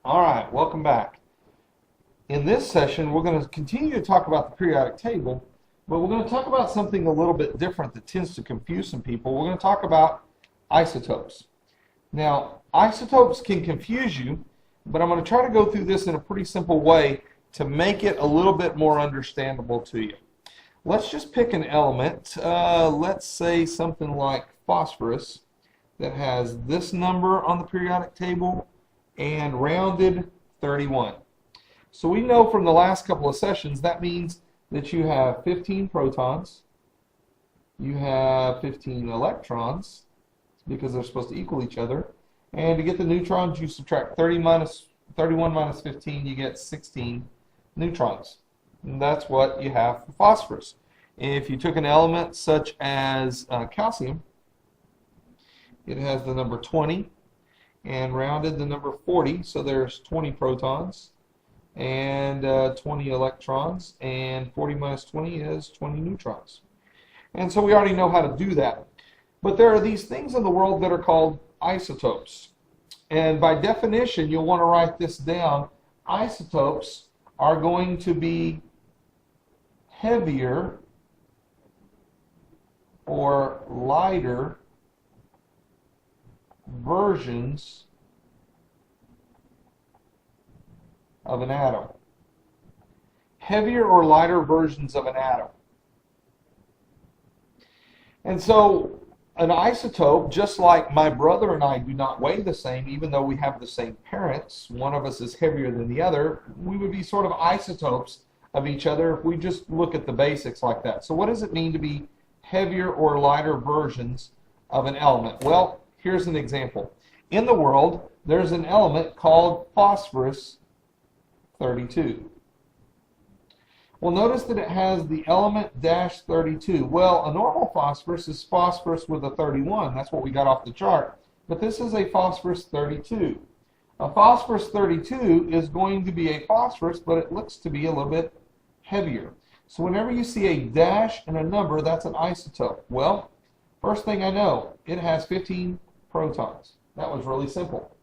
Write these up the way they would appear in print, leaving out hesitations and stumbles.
All right, welcome back. In this session, we're going to continue to talk about the periodic table, but we're going to talk about something a little bit different that tends to confuse some people. We're going to talk about isotopes. Now, isotopes can confuse you, but I'm going to try to go through this in a pretty simple way to make it a little bit more understandable to you. Let's just pick an element. Let's say something like phosphorus that has this number on the periodic table and rounded 31. So we know from the last couple of sessions that means that you have 15 protons, you have 15 electrons because they're supposed to equal each other, and to get the neutrons you subtract 31 minus 15, you get 16 neutrons. And that's what you have for phosphorus. If you took an element such as calcium, it has the number 20 and rounded the number 40, so there's 20 protons and 20 electrons, and 40 minus 20 is 20 neutrons. And so we already know how to do that. But there are these things in the world that are called isotopes. And by definition, you'll want to write this down. Isotopes are going to be heavier or lighter versions of an atom. Heavier or lighter versions of an atom. And so an isotope, just like my brother and I do not weigh the same, even though we have the same parents, one of us is heavier than the other, we would be sort of isotopes of each other if we just look at the basics like that. So what does it mean to be heavier or lighter versions of an element? Well, here's an example. In the world, there's an element called phosphorus 32. Well, notice that it has the element dash 32. Well, a normal phosphorus is phosphorus with a 31. That's what we got off the chart. But this is a phosphorus 32. A phosphorus 32 is going to be a phosphorus, but it looks to be a little bit heavier. So whenever you see a dash and a number, that's an isotope. Well, first thing I know, it has 15 protons. That was really simple.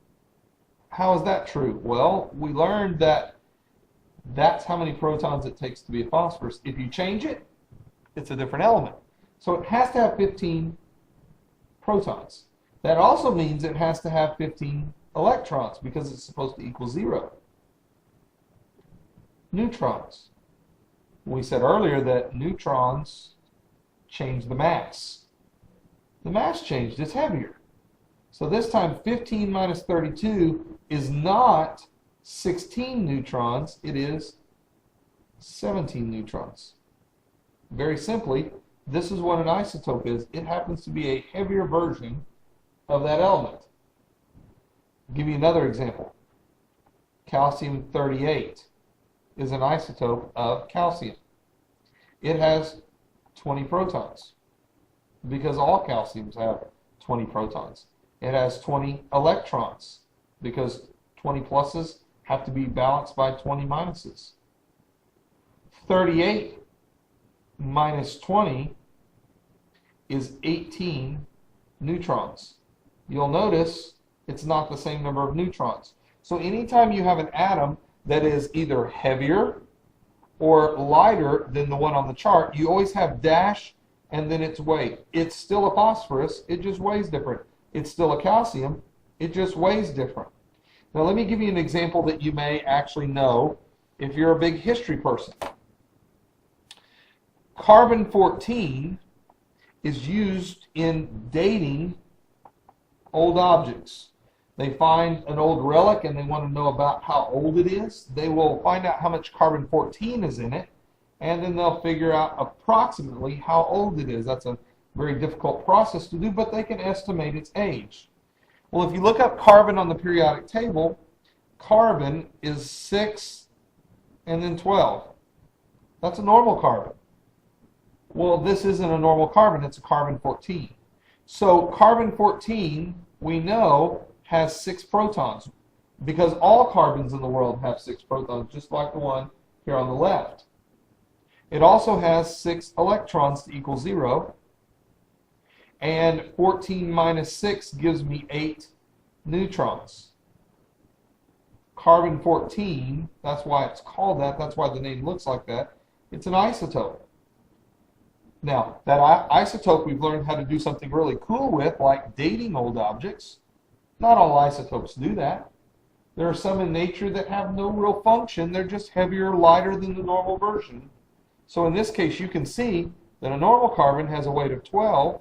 How is that true? Well, we learned that that's how many protons it takes to be a phosphorus. If you change it, it's a different element. So it has to have 15 protons. That also means it has to have 15 electrons because it's supposed to equal 0. Neutrons. We said earlier that neutrons change the mass. The mass changed. It's heavier. So this time 15 minus 32 is not 16 neutrons, it is 17 neutrons. Very simply, this is what an isotope is. It happens to be a heavier version of that element. I'll give you another example. Calcium 38 is an isotope of calcium. It has 20 protons because all calciums have 20 protons. It has 20 electrons because 20 pluses have to be balanced by 20 minuses. 38 minus 20 is 18 neutrons. You'll notice it's not the same number of neutrons. So anytime you have an atom that is either heavier or lighter than the one on the chart, you always have dash and then its weight. It's still a phosphorus, it just weighs different. It's still a calcium, it just weighs different. Now let me give you an example that you may actually know if you're a big history person. Carbon-14 is used in dating old objects. They find an old relic and they want to know about how old it is. They will find out how much carbon-14 is in it, and then they'll figure out approximately how old it is. That's a very difficult process to do, but they can estimate its age. Well, if you look up carbon on the periodic table, carbon is 6 and then 12. That's a normal carbon. Well, this isn't a normal carbon, it's a carbon-14. So carbon-14, we know, has 6 protons because all carbons in the world have 6 protons, just like the one here on the left. It also has 6 electrons to equal 0. And 14 minus 6 gives me 8 neutrons. carbon-14, that's why it's called that, that's why the name looks like that, it's an isotope. Now, that isotope we've learned how to do something really cool with, like dating old objects. Not all isotopes do that. There are some in nature that have no real function, they're just heavier, lighter than the normal version. So in this case, you can see that a normal carbon has a weight of 12.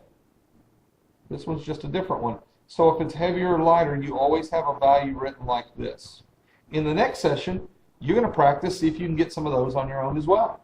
This one's just a different one. So if it's heavier or lighter, you always have a value written like this. In the next session, you're going to practice, see if you can get some of those on your own as well.